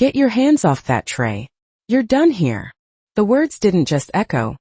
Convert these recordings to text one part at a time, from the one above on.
Get your hands off that tray. You're done here. The words didn't just echo.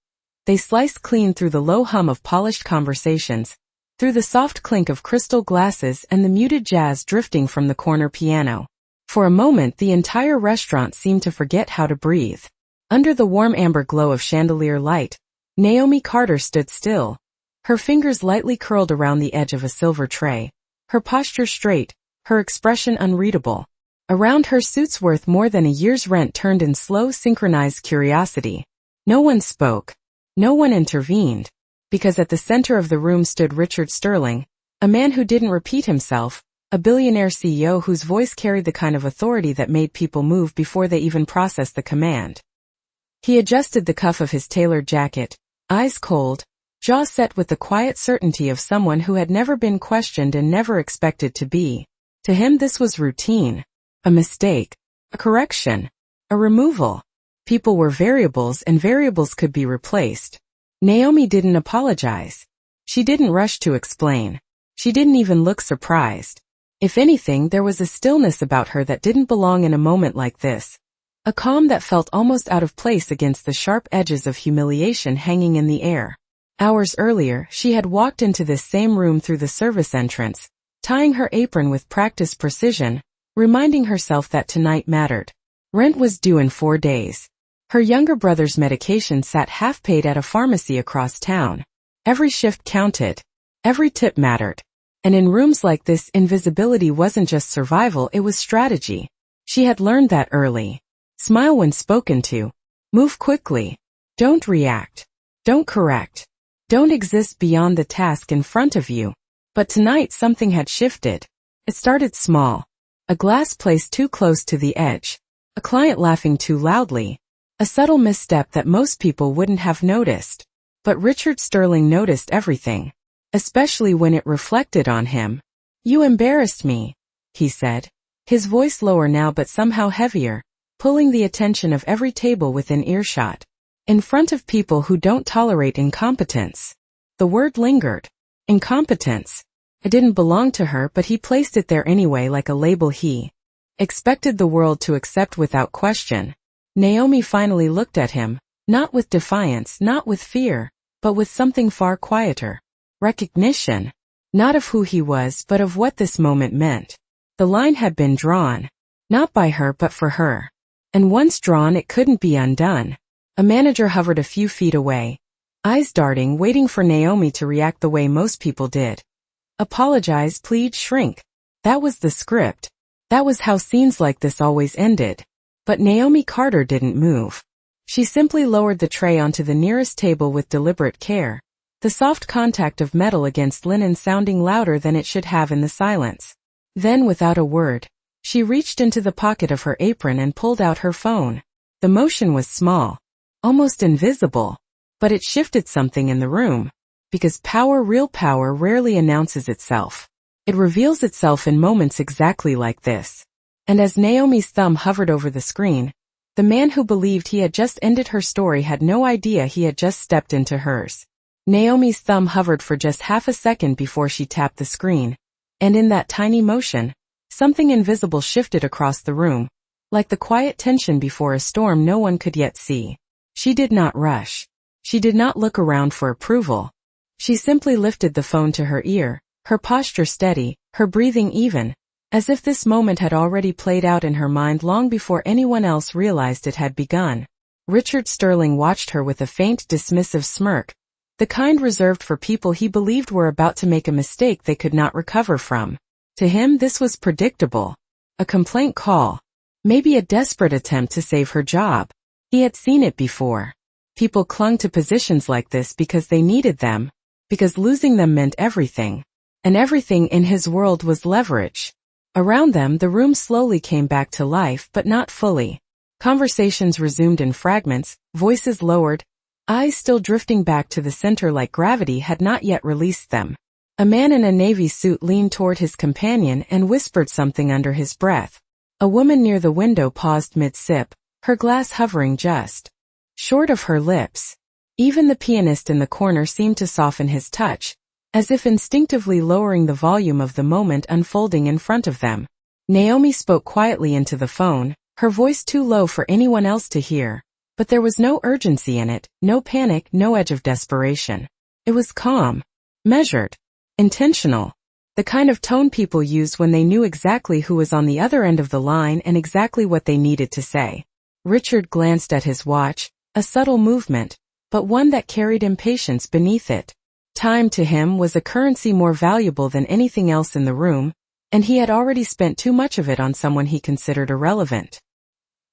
They sliced clean through the low hum of polished conversations, through the soft clink of crystal glasses and the muted jazz drifting from the corner piano. For a moment the entire restaurant seemed to forget how to breathe. Under the warm amber glow of chandelier light, Naomi Carter stood still, her fingers lightly curled around the edge of a silver tray, her posture straight, her expression unreadable. Around her, suits worth more than a year's rent turned in slow, synchronized curiosity. No one spoke. No one intervened. Because at the center of the room stood Richard Sterling, a man who didn't repeat himself, a billionaire CEO whose voice carried the kind of authority that made people move before they even processed the command. He adjusted the cuff of his tailored jacket, eyes cold, jaw set with the quiet certainty of someone who had never been questioned and never expected to be. To him this was routine. A mistake. A correction. A removal. People were variables and variables could be replaced. Naomi didn't apologize. She didn't rush to explain. She didn't even look surprised. If anything, there was a stillness about her that didn't belong in a moment like this. A calm that felt almost out of place against the sharp edges of humiliation hanging in the air. Hours earlier, she had walked into this same room through the service entrance, tying her apron with practiced precision, reminding herself that tonight mattered. Rent was due in 4 days. Her younger brother's medication sat half-paid at a pharmacy across town. Every shift counted. Every tip mattered. And in rooms like this, invisibility wasn't just survival, it was strategy. She had learned that early. Smile when spoken to. Move quickly. Don't react. Don't correct. Don't exist beyond the task in front of you. But tonight something had shifted. It started small. A glass placed too close to the edge. A client laughing too loudly. A subtle misstep that most people wouldn't have noticed. But Richard Sterling noticed everything. Especially when it reflected on him. "You embarrassed me," he said. His voice lower now but somehow heavier, pulling the attention of every table within earshot. In front of people who don't tolerate incompetence. The word lingered. Incompetence. It didn't belong to her, but he placed it there anyway, like a label he expected the world to accept without question. Naomi finally looked at him, not with defiance, not with fear, but with something far quieter. Recognition. Not of who he was, but of what this moment meant. The line had been drawn. Not by her, but for her. And once drawn, it couldn't be undone. A manager hovered a few feet away, eyes darting, waiting for Naomi to react the way most people did. Apologize, plead, shrink. That was the script. That was how scenes like this always ended. But Naomi Carter didn't move. She simply lowered the tray onto the nearest table with deliberate care, the soft contact of metal against linen sounding louder than it should have in the silence. Then, without a word, she reached into the pocket of her apron and pulled out her phone. The motion was small, almost invisible, but it shifted something in the room. Because power, real power, rarely announces itself. It reveals itself in moments exactly like this. And as Naomi's thumb hovered over the screen, the man who believed he had just ended her story had no idea he had just stepped into hers. Naomi's thumb hovered for just half a second before she tapped the screen, and in that tiny motion, something invisible shifted across the room, like the quiet tension before a storm no one could yet see. She did not rush. She did not look around for approval. She simply lifted the phone to her ear, her posture steady, her breathing even, as if this moment had already played out in her mind long before anyone else realized it had begun. Richard Sterling watched her with a faint, dismissive smirk, the kind reserved for people he believed were about to make a mistake they could not recover from. To him, this was predictable. A complaint call. Maybe a desperate attempt to save her job. He had seen it before. People clung to positions like this because they needed them, because losing them meant everything. And everything in his world was leverage. Around them, the room slowly came back to life, but not fully. Conversations resumed in fragments, voices lowered, eyes still drifting back to the center like gravity had not yet released them. A man in a navy suit leaned toward his companion and whispered something under his breath. A woman near the window paused mid-sip, her glass hovering just short of her lips. Even the pianist in the corner seemed to soften his touch, as if instinctively lowering the volume of the moment unfolding in front of them. Naomi spoke quietly into the phone, her voice too low for anyone else to hear. But there was no urgency in it, no panic, no edge of desperation. It was calm, measured, intentional. The kind of tone people used when they knew exactly who was on the other end of the line and exactly what they needed to say. Richard glanced at his watch, a subtle movement, but one that carried impatience beneath it. Time to him was a currency more valuable than anything else in the room, and he had already spent too much of it on someone he considered irrelevant.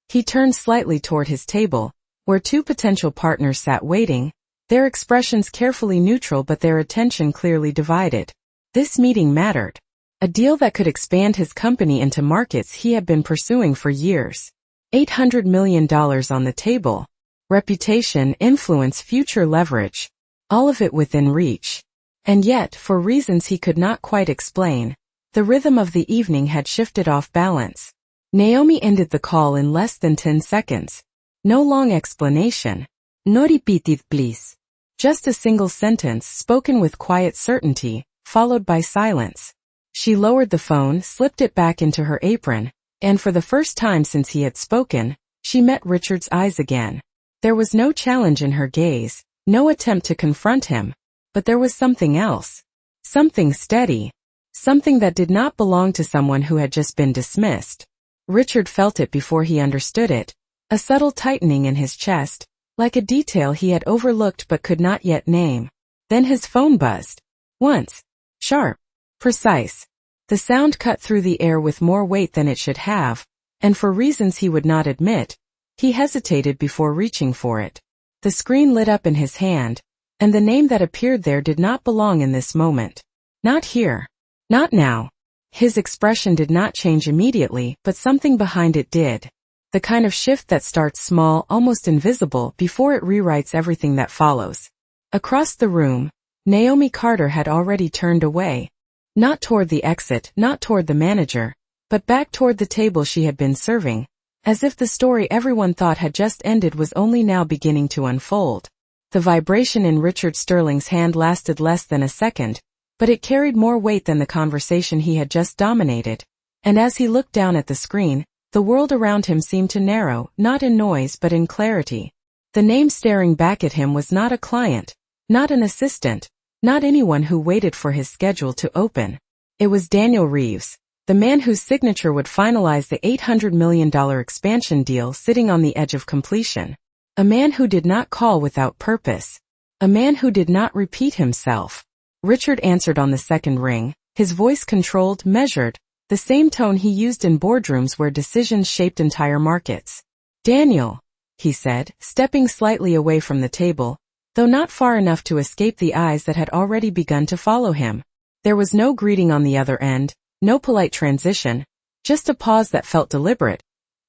He turned slightly toward his table, where two potential partners sat waiting, their expressions carefully neutral but their attention clearly divided. This meeting mattered. A deal that could expand his company into markets he had been pursuing for years. $800 million on the table. Reputation, influence, future leverage. All of it within reach. And yet, for reasons he could not quite explain, the rhythm of the evening had shifted off balance. Naomi ended the call in less than 10 seconds. No long explanation. No repeat it, please. Just a single sentence spoken with quiet certainty, followed by silence. She lowered the phone, slipped it back into her apron, and for the first time since he had spoken, she met Richard's eyes again. There was no challenge in her gaze, no attempt to confront him, but there was something else. Something steady. Something that did not belong to someone who had just been dismissed. Richard felt it before he understood it, a subtle tightening in his chest, like a detail he had overlooked but could not yet name. Then his phone buzzed. Once. Sharp. Precise. The sound cut through the air with more weight than it should have, and for reasons he would not admit, he hesitated before reaching for it. The screen lit up in his hand, and the name that appeared there did not belong in this moment. Not here. Not now. His expression did not change immediately, but something behind it did. The kind of shift that starts small, almost invisible, before it rewrites everything that follows. Across the room, Naomi Carter had already turned away. Not toward the exit, not toward the manager, but back toward the table she had been serving, as if the story everyone thought had just ended was only now beginning to unfold. The vibration in Richard Sterling's hand lasted less than a second, but it carried more weight than the conversation he had just dominated, and as he looked down at the screen, the world around him seemed to narrow, not in noise but in clarity. The name staring back at him was not a client, not an assistant, not anyone who waited for his schedule to open. It was Daniel Reeves, the man whose signature would finalize the $800 million expansion deal sitting on the edge of completion. A man who did not call without purpose. A man who did not repeat himself. Richard answered on the second ring, his voice controlled, measured, the same tone he used in boardrooms where decisions shaped entire markets. Daniel, he said, stepping slightly away from the table, though not far enough to escape the eyes that had already begun to follow him. There was no greeting on the other end, no polite transition, just a pause that felt deliberate,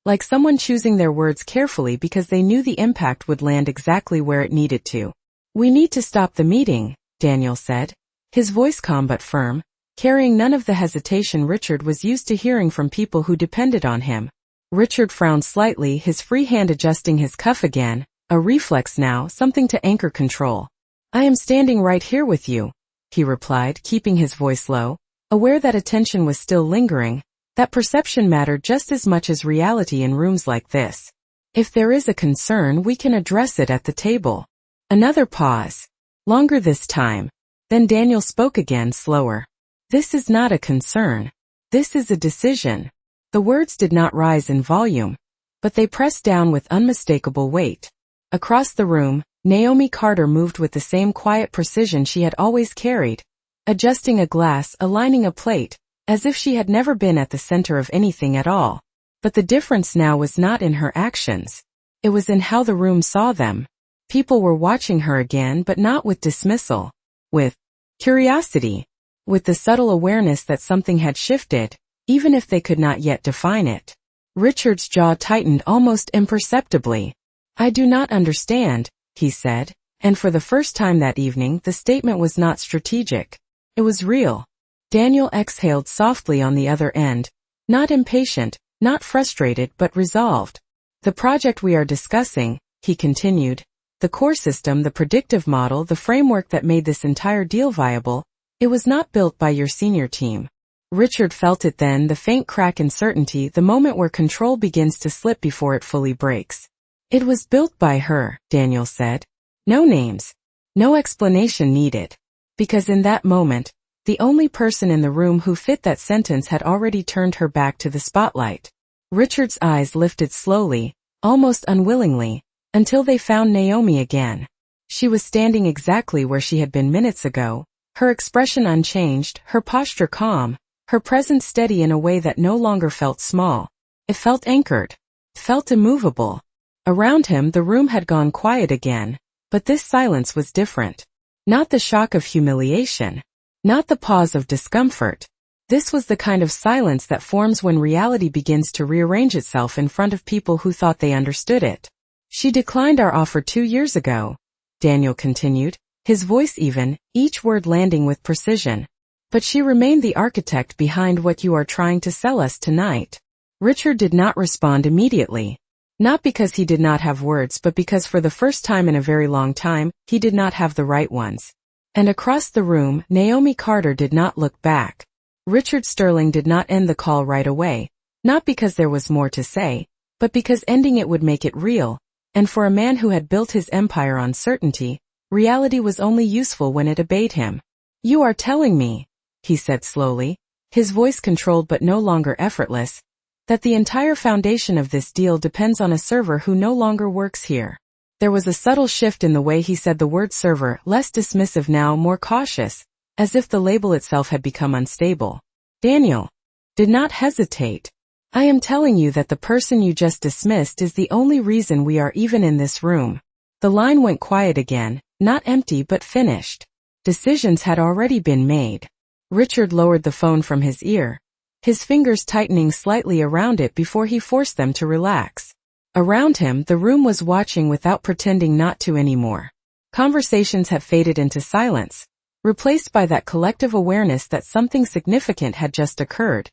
like someone choosing their words carefully because they knew the impact would land exactly where it needed to. We need to stop the meeting, Daniel said, his voice calm but firm, carrying none of the hesitation Richard was used to hearing from people who depended on him. Richard frowned slightly, his free hand adjusting his cuff again, a reflex now, something to anchor control. I am standing right here with you, he replied, keeping his voice low, aware that attention was still lingering, that perception mattered just as much as reality in rooms like this. If there is a concern, we can address it at the table. Another pause. Longer this time. Then Daniel spoke again, slower. This is not a concern. This is a decision. The words did not rise in volume, but they pressed down with unmistakable weight. Across the room, Naomi Carter moved with the same quiet precision she had always carried, adjusting a glass, aligning a plate, as if she had never been at the center of anything at all. But the difference now was not in her actions. It was in how the room saw them. People were watching her again, but not with dismissal. With curiosity. With the subtle awareness that something had shifted, even if they could not yet define it. Richard's jaw tightened almost imperceptibly. I do not understand, he said, and for the first time that evening the statement was not strategic. It was real. Daniel exhaled softly on the other end, not impatient, not frustrated but resolved. The project we are discussing, he continued, the core system, the predictive model, the framework that made this entire deal viable, it was not built by your senior team. Richard felt it then, the faint crack in certainty, the moment where control begins to slip before it fully breaks. It was built by her, Daniel said. No names. No explanation needed. Because in that moment, the only person in the room who fit that sentence had already turned her back to the spotlight. Richard's eyes lifted slowly, almost unwillingly, until they found Naomi again. She was standing exactly where she had been minutes ago, her expression unchanged, her posture calm, her presence steady in a way that no longer felt small. It felt anchored. It felt immovable. Around him the room had gone quiet again, but this silence was different. Not the shock of humiliation. Not the pause of discomfort. This was the kind of silence that forms when reality begins to rearrange itself in front of people who thought they understood it. She declined our offer 2 years ago, Daniel continued, his voice even, each word landing with precision. But she remained the architect behind what you are trying to sell us tonight. Richard did not respond immediately. Not because he did not have words, but because for the first time in a very long time, he did not have the right ones. And across the room, Naomi Carter did not look back. Richard Sterling did not end the call right away, not because there was more to say, but because ending it would make it real, and for a man who had built his empire on certainty, reality was only useful when it obeyed him. You are telling me, he said slowly, his voice controlled but no longer effortless, that the entire foundation of this deal depends on a server who no longer works here. There was a subtle shift in the way he said the word server, less dismissive now, more cautious, as if the label itself had become unstable. Daniel did not hesitate. I am telling you that the person you just dismissed is the only reason we are even in this room. The line went quiet again, not empty but finished. Decisions had already been made. Richard lowered the phone from his ear, his fingers tightening slightly around it before he forced them to relax. Around him, the room was watching without pretending not to anymore. Conversations had faded into silence, replaced by that collective awareness that something significant had just occurred,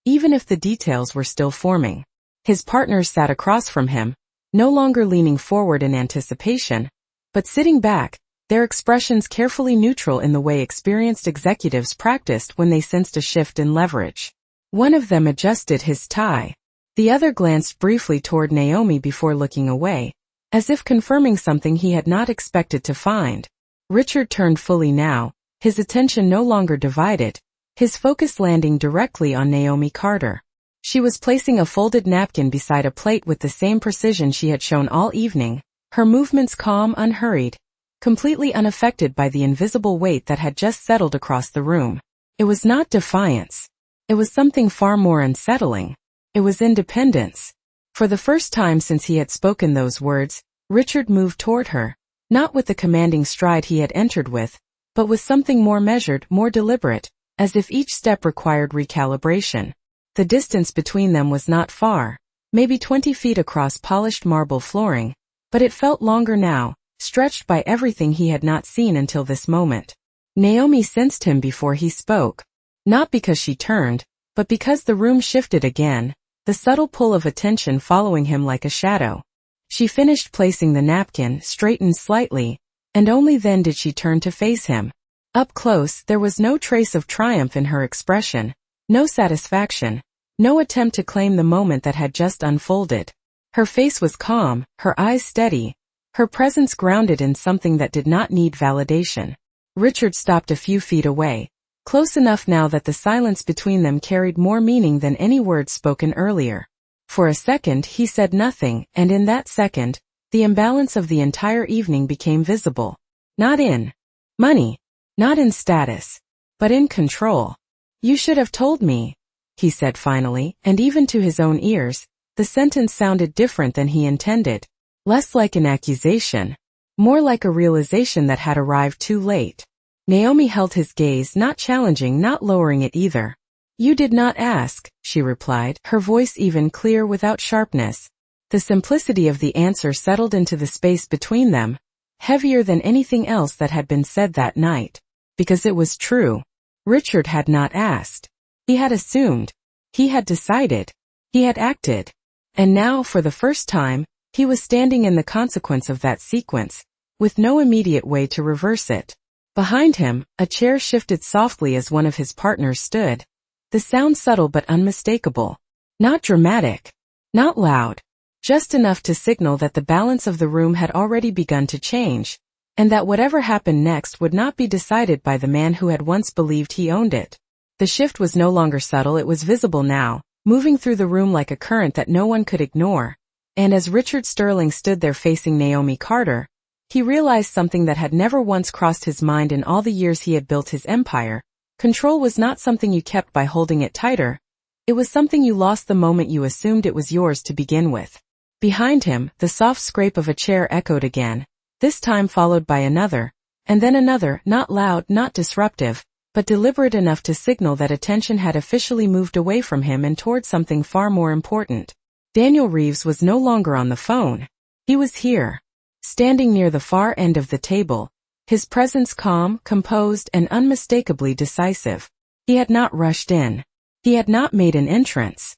even if the details were still forming. His partners sat across from him, no longer leaning forward in anticipation, but sitting back, their expressions carefully neutral in the way experienced executives practiced when they sensed a shift in leverage. One of them adjusted his tie. The other glanced briefly toward Naomi before looking away, as if confirming something he had not expected to find. Richard turned fully now, his attention no longer divided, his focus landing directly on Naomi Carter. She was placing a folded napkin beside a plate with the same precision she had shown all evening, her movements calm, unhurried, completely unaffected by the invisible weight that had just settled across the room. It was not defiance. It was something far more unsettling. It was independence. For the first time since he had spoken those words, Richard moved toward her, not with the commanding stride he had entered with, but with something more measured, more deliberate, as if each step required recalibration. The distance between them was not far, maybe 20 feet across polished marble flooring, but it felt longer now, stretched by everything he had not seen until this moment. Naomi sensed him before he spoke. Not because she turned, but because the room shifted again, the subtle pull of attention following him like a shadow. She finished placing the napkin, straightened slightly, and only then did she turn to face him. Up close, there was no trace of triumph in her expression, no satisfaction, no attempt to claim the moment that had just unfolded. Her face was calm, her eyes steady, her presence grounded in something that did not need validation. Richard stopped a few feet away, close enough now that the silence between them carried more meaning than any words spoken earlier. For a second he said nothing, and in that second, the imbalance of the entire evening became visible. Not in money, not in status, but in control. You should have told me, he said finally, and even to his own ears, the sentence sounded different than he intended. Less like an accusation, more like a realization that had arrived too late. Naomi held his gaze, not challenging, not lowering it either. You did not ask, she replied, her voice even clear without sharpness. The simplicity of the answer settled into the space between them, heavier than anything else that had been said that night. Because it was true. Richard had not asked. He had assumed. He had decided. He had acted. And now, for the first time, he was standing in the consequence of that sequence, with no immediate way to reverse it. Behind him, a chair shifted softly as one of his partners stood, The sound subtle but unmistakable. Not dramatic. Not loud. Just enough to signal that the balance of the room had already begun to change, and that whatever happened next would not be decided by the man who had once believed he owned it. The shift was no longer subtle, it was visible now, moving through the room like a current that no one could ignore. And as Richard Sterling stood there facing Naomi Carter, he realized something that had never once crossed his mind in all the years he had built his empire. Control was not something you kept by holding it tighter. It was something you lost the moment you assumed it was yours to begin with. Behind him, the soft scrape of a chair echoed again, this time followed by another, and then another, not loud, not disruptive, but deliberate enough to signal that attention had officially moved away from him and toward something far more important. Daniel Reeves was no longer on the phone. He was here, standing near the far end of the table, his presence calm, composed, and unmistakably decisive. He had not rushed in. He had not made an entrance.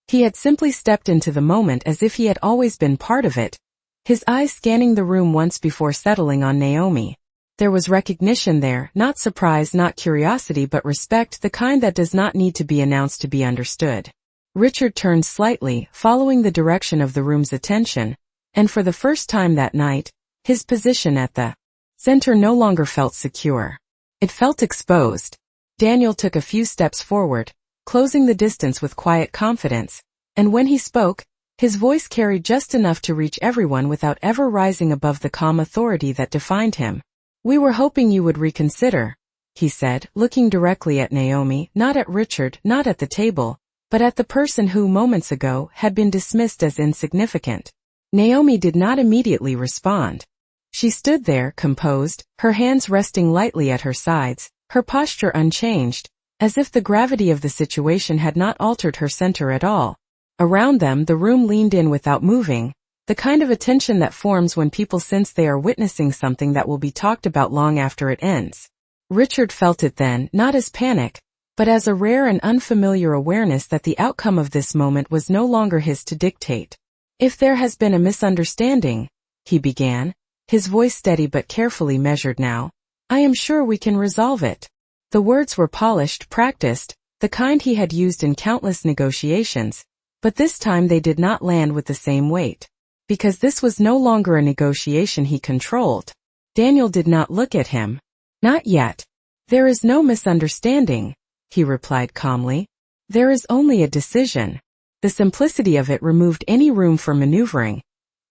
He had simply stepped into the moment as if he had always been part of it, his eyes scanning the room once before settling on Naomi. There was recognition there, not surprise, not curiosity, but respect, the kind that does not need to be announced to be understood. Richard turned slightly, following the direction of the room's attention, and for the first time that night, his position at the center no longer felt secure. It felt exposed. Daniel took a few steps forward, closing the distance with quiet confidence, and when he spoke, his voice carried just enough to reach everyone without ever rising above the calm authority that defined him. "We were hoping you would reconsider," he said, looking directly at Naomi, not at Richard, not at the table, but at the person who, moments ago, had been dismissed as insignificant. Naomi did not immediately respond. She stood there, composed, her hands resting lightly at her sides, her posture unchanged, as if the gravity of the situation had not altered her center at all. Around them, the room leaned in without moving, the kind of attention that forms when people sense they are witnessing something that will be talked about long after it ends. Richard felt it then, not as panic, but as a rare and unfamiliar awareness that the outcome of this moment was no longer his to dictate. "If there has been a misunderstanding," he began, his voice steady but carefully measured now, "I am sure we can resolve it." The words were polished, practiced, the kind he had used in countless negotiations, but this time they did not land with the same weight. Because this was no longer a negotiation he controlled. Daniel did not look at him. "Not yet. There is no misunderstanding," he replied calmly. "There is only a decision." The simplicity of it removed any room for maneuvering,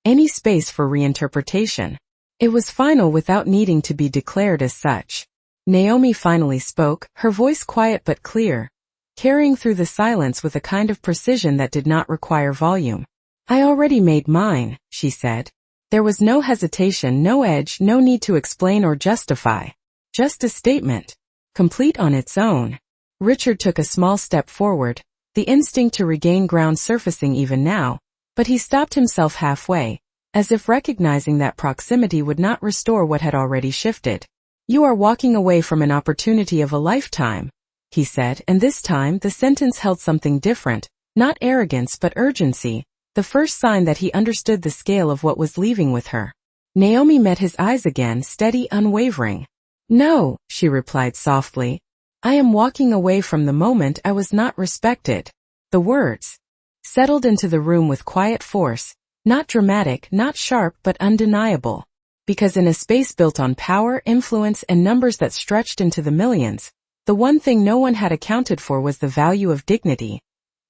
any space for reinterpretation. It was final without needing to be declared as such. Naomi finally spoke, her voice quiet but clear, carrying through the silence with a kind of precision that did not require volume. "I already made mine," she said. There was no hesitation, no edge, no need to explain or justify. Just a statement, complete on its own. Richard took a small step forward, the instinct to regain ground surfacing even now, but he stopped himself halfway, as if recognizing that proximity would not restore what had already shifted. "You are walking away from an opportunity of a lifetime," he said, and this time the sentence held something different, not arrogance but urgency, the first sign that he understood the scale of what was leaving with her. Naomi met his eyes again, steady, unwavering. "No," she replied softly. "I am walking away from the moment I was not respected." The words settled into the room with quiet force, not dramatic, not sharp, but undeniable. Because in a space built on power, influence, and numbers that stretched into the millions, the one thing no one had accounted for was the value of dignity.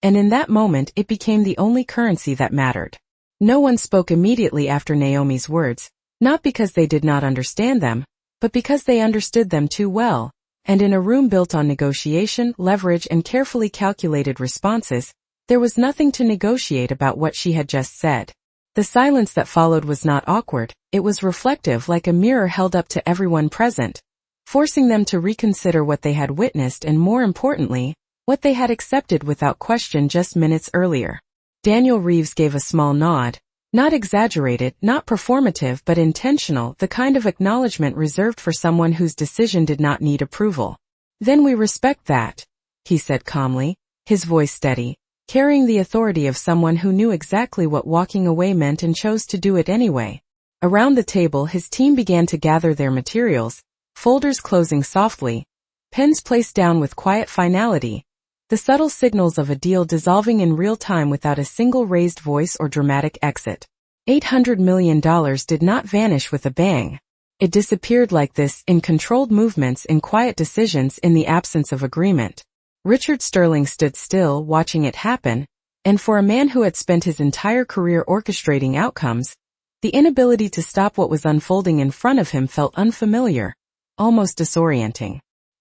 And in that moment it became the only currency that mattered. No one spoke immediately after Naomi's words, not because they did not understand them, but because they understood them too well, and in a room built on negotiation, leverage, and carefully calculated responses, there was nothing to negotiate about what she had just said. The silence that followed was not awkward, it was reflective, like a mirror held up to everyone present, forcing them to reconsider what they had witnessed and, more importantly, what they had accepted without question just minutes earlier. Daniel Reeves gave a small nod, not exaggerated, not performative, but intentional, the kind of acknowledgement reserved for someone whose decision did not need approval. "Then we respect that," he said calmly, his voice steady, carrying the authority of someone who knew exactly what walking away meant and chose to do it anyway. Around the table his team began to gather their materials, folders closing softly, pens placed down with quiet finality, The subtle signals of a deal dissolving in real time without a single raised voice or dramatic exit. $800 million did not vanish with a bang. It disappeared like this, in controlled movements, in quiet decisions, in the absence of agreement. Richard Sterling stood still, watching it happen, and for a man who had spent his entire career orchestrating outcomes, the inability to stop what was unfolding in front of him felt unfamiliar, almost disorienting.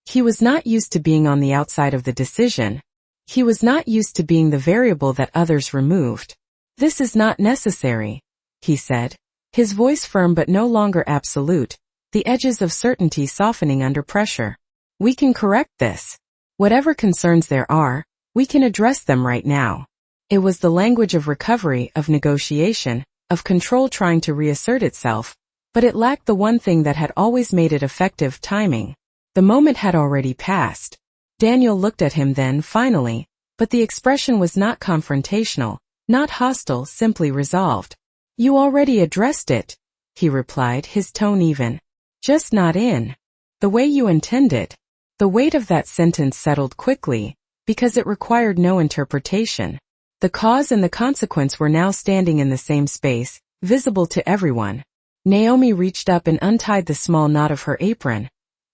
He was not used to being on the outside of the decision. He was not used to being the variable that others removed. "This is not necessary," he said, his voice firm but no longer absolute, the edges of certainty softening under pressure. "We can correct this. Whatever concerns there are, we can address them right now." It was the language of recovery, of negotiation, of control trying to reassert itself, but it lacked the one thing that had always made it effective: timing. The moment had already passed. Daniel looked at him then, finally, but the expression was not confrontational, not hostile, simply resolved. "You already addressed it," he replied, his tone even. "Just not in the way you intended." The weight of that sentence settled quickly, because it required no interpretation. The cause and the consequence were now standing in the same space, visible to everyone. Naomi reached up and untied the small knot of her apron,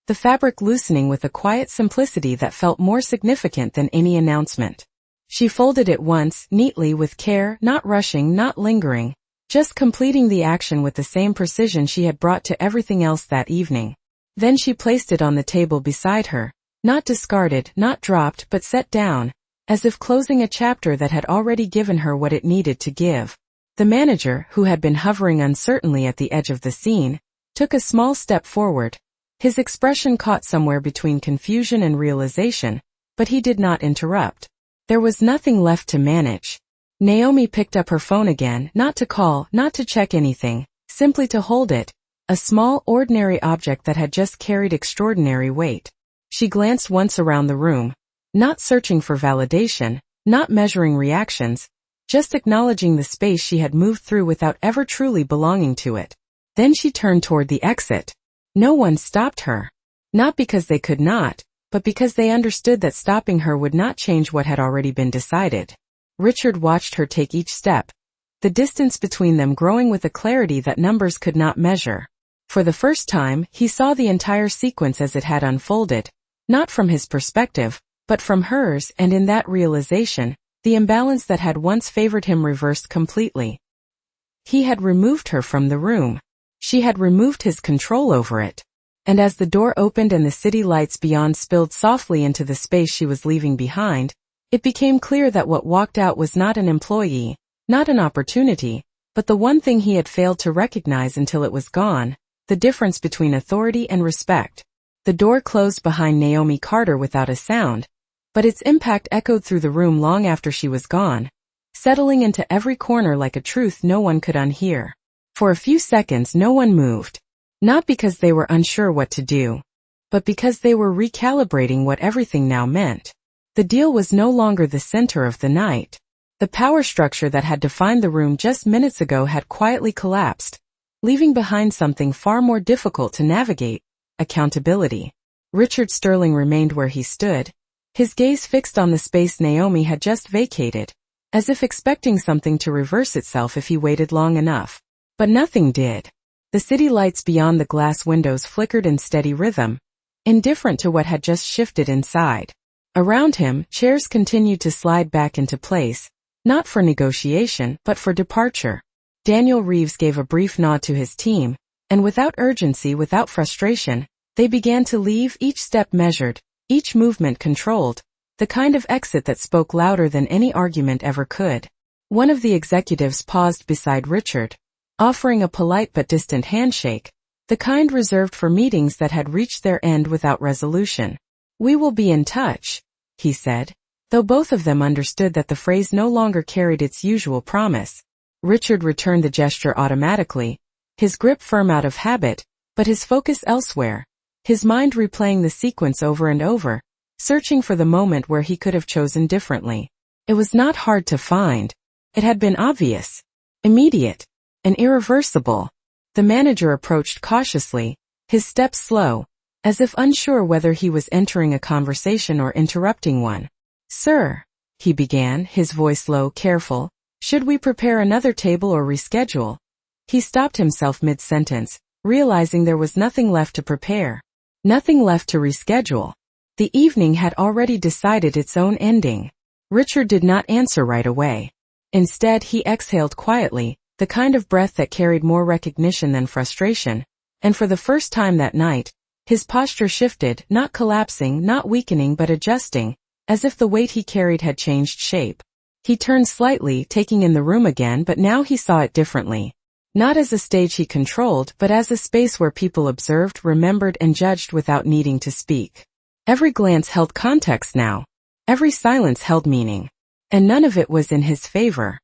the fabric loosening with a quiet simplicity that felt more significant than any announcement. She folded it once, neatly, with care, not rushing, not lingering, just completing the action with the same precision she had brought to everything else that evening. Then she placed it on the table beside her, not discarded, not dropped, but set down, as if closing a chapter that had already given her what it needed to give. The manager, who had been hovering uncertainly at the edge of the scene, took a small step forward, his expression caught somewhere between confusion and realization, but he did not interrupt. There was nothing left to manage. Naomi picked up her phone again, not to call, not to check anything, simply to hold it, a small, ordinary object that had just carried extraordinary weight. She glanced once around the room, not searching for validation, not measuring reactions, just acknowledging the space she had moved through without ever truly belonging to it. Then she turned toward the exit. No one stopped her. Not because they could not, but because they understood that stopping her would not change what had already been decided. Richard watched her take each step, the distance between them growing with a clarity that numbers could not measure. For the first time, he saw the entire sequence as it had unfolded, not from his perspective, but from hers, and in that realization, the imbalance that had once favored him reversed completely. He had removed her from the room. She had removed his control over it. And as the door opened and the city lights beyond spilled softly into the space she was leaving behind, it became clear that what walked out was not an employee, not an opportunity, but the one thing he had failed to recognize until it was gone, the difference between authority and respect. The door closed behind Naomi Carter without a sound, but its impact echoed through the room long after she was gone, settling into every corner like a truth no one could unhear. For a few seconds no one moved, not because they were unsure what to do, but because they were recalibrating what everything now meant. The deal was no longer the center of the night. The power structure that had defined the room just minutes ago had quietly collapsed, leaving behind something far more difficult to navigate: accountability. Richard Sterling remained where he stood, his gaze fixed on the space Naomi had just vacated, as if expecting something to reverse itself if he waited long enough. But nothing did. The city lights beyond the glass windows flickered in steady rhythm, indifferent to what had just shifted inside. Around him, chairs continued to slide back into place, not for negotiation, but for departure. Daniel Reeves gave a brief nod to his team, and without urgency, without frustration, they began to leave, each step measured, each movement controlled, the kind of exit that spoke louder than any argument ever could. One of the executives paused beside Richard, offering a polite but distant handshake, the kind reserved for meetings that had reached their end without resolution. "We will be in touch," he said, though both of them understood that the phrase no longer carried its usual promise. Richard returned the gesture automatically, his grip firm out of habit, but his focus elsewhere, his mind replaying the sequence over and over, searching for the moment where he could have chosen differently. It was not hard to find. It had been obvious, immediate, and irreversible. The manager approached cautiously, his steps slow, as if unsure whether he was entering a conversation or interrupting one. Sir, he began, his voice low, careful, should we prepare another table or reschedule? He stopped himself mid-sentence, realizing there was nothing left to prepare. Nothing left to reschedule. The evening had already decided its own ending. Richard did not answer right away. Instead, he exhaled quietly, the kind of breath that carried more recognition than frustration, and for the first time that night, his posture shifted, not collapsing, not weakening but adjusting, as if the weight he carried had changed shape. He turned slightly, taking in the room again, but now he saw it differently. Not as a stage he controlled, but as a space where people observed, remembered, and judged without needing to speak. Every glance held context now. Every silence held meaning. And none of it was in his favor.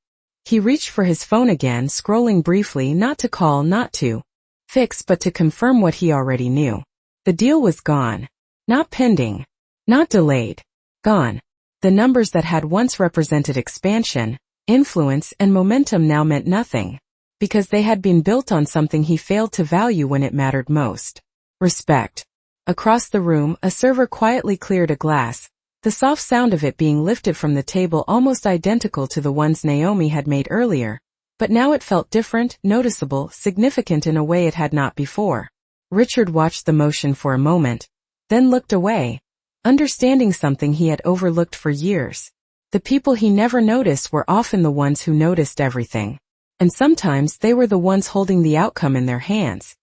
He reached for his phone again, scrolling briefly, not to call, not to fix, but to confirm what he already knew. The deal was gone. Not pending. Not delayed. Gone. The numbers that had once represented expansion, influence, and momentum now meant nothing. Because they had been built on something he failed to value when it mattered most. Respect. Across the room, a server quietly cleared a glass, the soft sound of it being lifted from the table almost identical to the ones Naomi had made earlier, but now it felt different, noticeable, significant in a way it had not before. Richard watched the motion for a moment, then looked away, understanding something he had overlooked for years. The people he never noticed were often the ones who noticed everything. And sometimes they were the ones holding the outcome in their hands.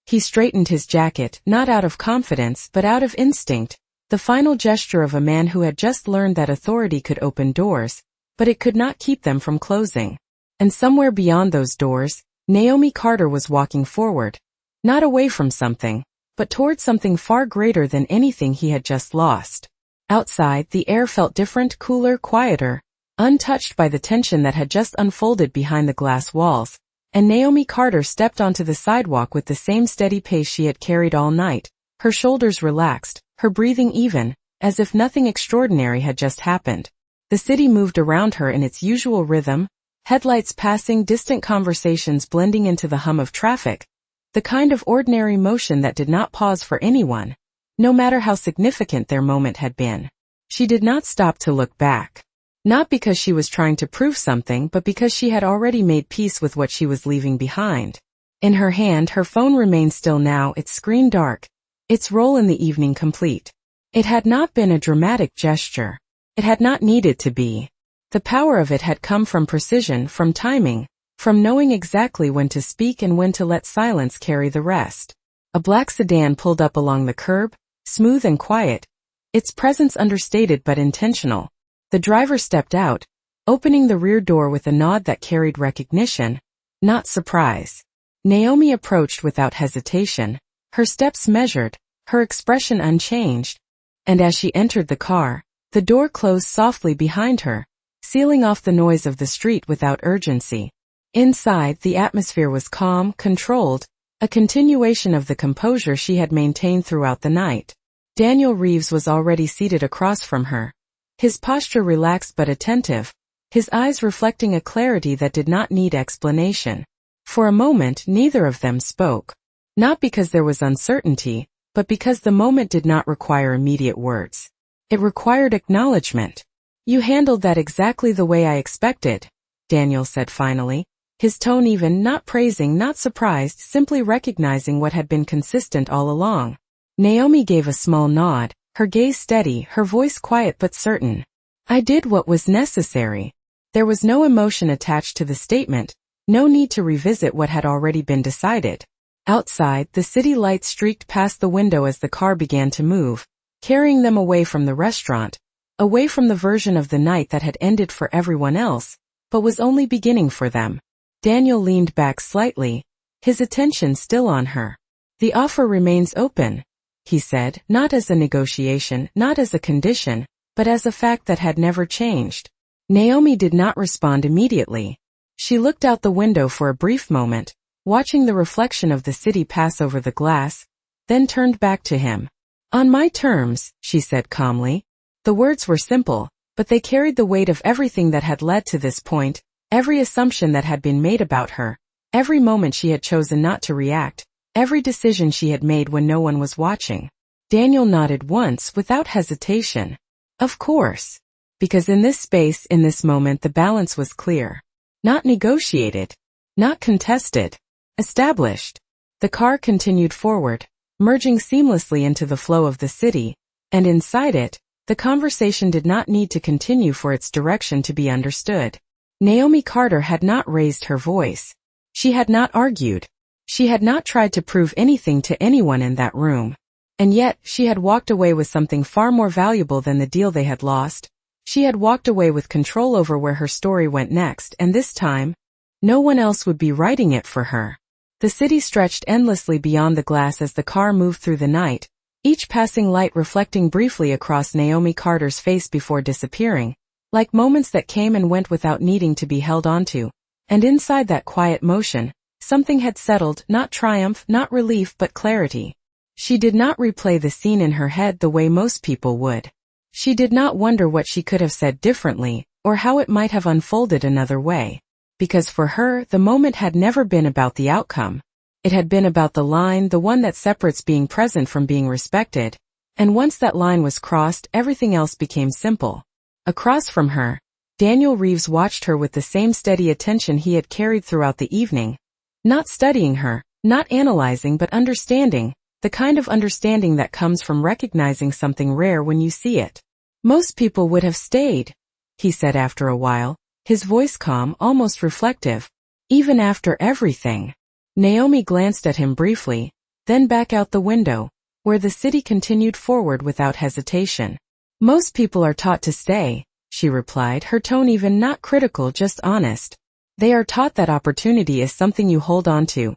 He straightened his jacket, not out of confidence but out of instinct, the final gesture of a man who had just learned that authority could open doors, but it could not keep them from closing. And somewhere beyond those doors, Naomi Carter was walking forward, not away from something, but toward something far greater than anything he had just lost. Outside, the air felt different, cooler, quieter, untouched by the tension that had just unfolded behind the glass walls, and Naomi Carter stepped onto the sidewalk with the same steady pace she had carried all night, her shoulders relaxed, her breathing even, as if nothing extraordinary had just happened. The city moved around her in its usual rhythm, headlights passing, distant conversations blending into the hum of traffic, the kind of ordinary motion that did not pause for anyone, no matter how significant their moment had been. She did not stop to look back. Not because she was trying to prove something, but because she had already made peace with what she was leaving behind. In her hand, her phone remained still now, its screen dark, its role in the evening complete. It had not been a dramatic gesture. It had not needed to be. The power of it had come from precision, from timing, from knowing exactly when to speak and when to let silence carry the rest. A black sedan pulled up along the curb, smooth and quiet, its presence understated but intentional. The driver stepped out, opening the rear door with a nod that carried recognition, not surprise. Naomi approached without hesitation, her steps measured, her expression unchanged, and as she entered the car, the door closed softly behind her, sealing off the noise of the street without urgency. Inside, the atmosphere was calm, controlled, a continuation of the composure she had maintained throughout the night. Daniel Reeves was already seated across from her. His posture relaxed but attentive, his eyes reflecting a clarity that did not need explanation. For a moment, neither of them spoke. Not because there was uncertainty, but because the moment did not require immediate words. It required acknowledgement. "You handled that exactly the way I expected," Daniel said finally, his tone even, not praising, not surprised, simply recognizing what had been consistent all along. Naomi gave a small nod, her gaze steady, her voice quiet but certain. "I did what was necessary." There was no emotion attached to the statement, no need to revisit what had already been decided. Outside, the city lights streaked past the window as the car began to move, carrying them away from the restaurant, away from the version of the night that had ended for everyone else, but was only beginning for them. Daniel leaned back slightly, his attention still on her. "The offer remains open," he said, not as a negotiation, not as a condition, but as a fact that had never changed. Naomi did not respond immediately. She looked out the window for a brief moment, watching the reflection of the city pass over the glass, then turned back to him. "On my terms," she said calmly. The words were simple, but they carried the weight of everything that had led to this point, every assumption that had been made about her, every moment she had chosen not to react, every decision she had made when no one was watching. Daniel nodded once without hesitation. "Of course." Because in this space, in this moment, the balance was clear. Not negotiated. Not contested. Established. The car continued forward, merging seamlessly into the flow of the city, and inside it, the conversation did not need to continue for its direction to be understood. Naomi Carter had not raised her voice. She had not argued. She had not tried to prove anything to anyone in that room. And yet, she had walked away with something far more valuable than the deal they had lost. She had walked away with control over where her story went next, and this time, no one else would be writing it for her. The city stretched endlessly beyond the glass as the car moved through the night, each passing light reflecting briefly across Naomi Carter's face before disappearing, like moments that came and went without needing to be held onto. And inside that quiet motion, something had settled, not triumph, not relief, but clarity. She did not replay the scene in her head the way most people would. She did not wonder what she could have said differently, or how it might have unfolded another way. Because for her, the moment had never been about the outcome. It had been about the line, the one that separates being present from being respected. And once that line was crossed, everything else became simple. Across from her, Daniel Reeves watched her with the same steady attention he had carried throughout the evening. Not studying her, not analyzing, but understanding, the kind of understanding that comes from recognizing something rare when you see it. Most people would have stayed, he said after a while, his voice calm, almost reflective. Even after everything. Naomi glanced at him briefly, then back out the window, where the city continued forward without hesitation. Most people are taught to stay, she replied, her tone even not critical, just honest. They are taught that opportunity is something you hold on to,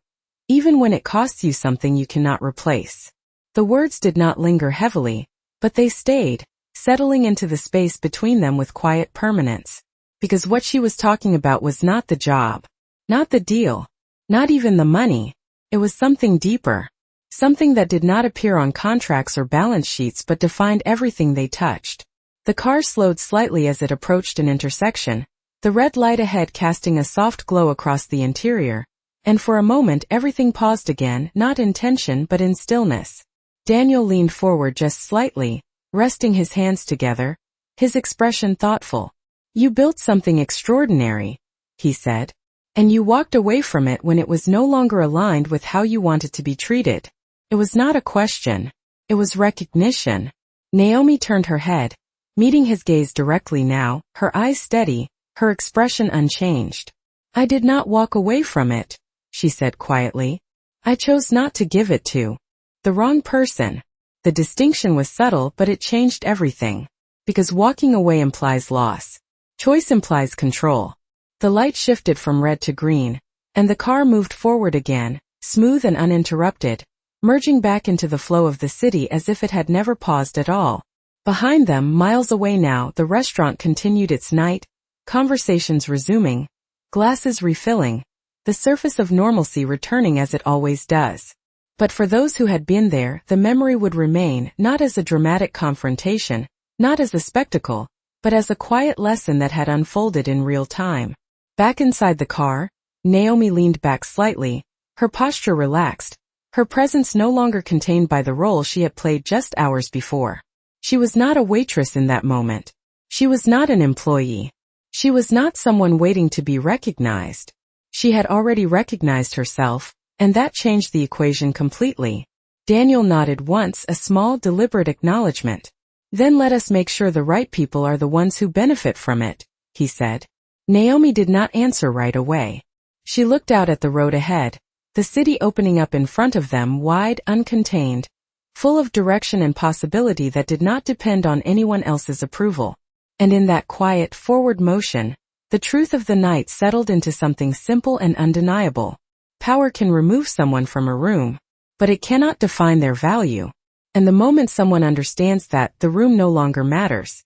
even when it costs you something you cannot replace. The words did not linger heavily, but they stayed, settling into the space between them with quiet permanence. Because what she was talking about was not the job, not the deal, not even the money. It was something deeper. Something that did not appear on contracts or balance sheets but defined everything they touched. The car slowed slightly as it approached an intersection, the red light ahead casting a soft glow across the interior, and for a moment everything paused again, not in tension but in stillness. Daniel leaned forward just slightly, resting his hands together, his expression thoughtful. You built something extraordinary, he said. And you walked away from it when it was no longer aligned with how you wanted to be treated. It was not a question. It was recognition. Naomi turned her head, meeting his gaze directly now, her eyes steady, her expression unchanged. I did not walk away from it, she said quietly. I chose not to give it to the wrong person. The distinction was subtle, but it changed everything. Because walking away implies loss. Choice implies control. The light shifted from red to green, and the car moved forward again, smooth and uninterrupted, merging back into the flow of the city as if it had never paused at all. Behind them, miles away now, the restaurant continued its night, conversations resuming, glasses refilling, the surface of normalcy returning as it always does. But for those who had been there, the memory would remain, not as a dramatic confrontation, not as a spectacle, but as a quiet lesson that had unfolded in real time. Back inside the car, Naomi leaned back slightly, her posture relaxed, her presence no longer contained by the role she had played just hours before. She was not a waitress in that moment. She was not an employee. She was not someone waiting to be recognized. She had already recognized herself, and that changed the equation completely. Daniel nodded once, a small, deliberate acknowledgement. Then let us make sure the right people are the ones who benefit from it, he said. Naomi did not answer right away. She looked out at the road ahead, the city opening up in front of them, wide, uncontained, full of direction and possibility that did not depend on anyone else's approval. And in that quiet, forward motion, the truth of the night settled into something simple and undeniable. Power can remove someone from a room, but it cannot define their value. And the moment someone understands that, the room no longer matters.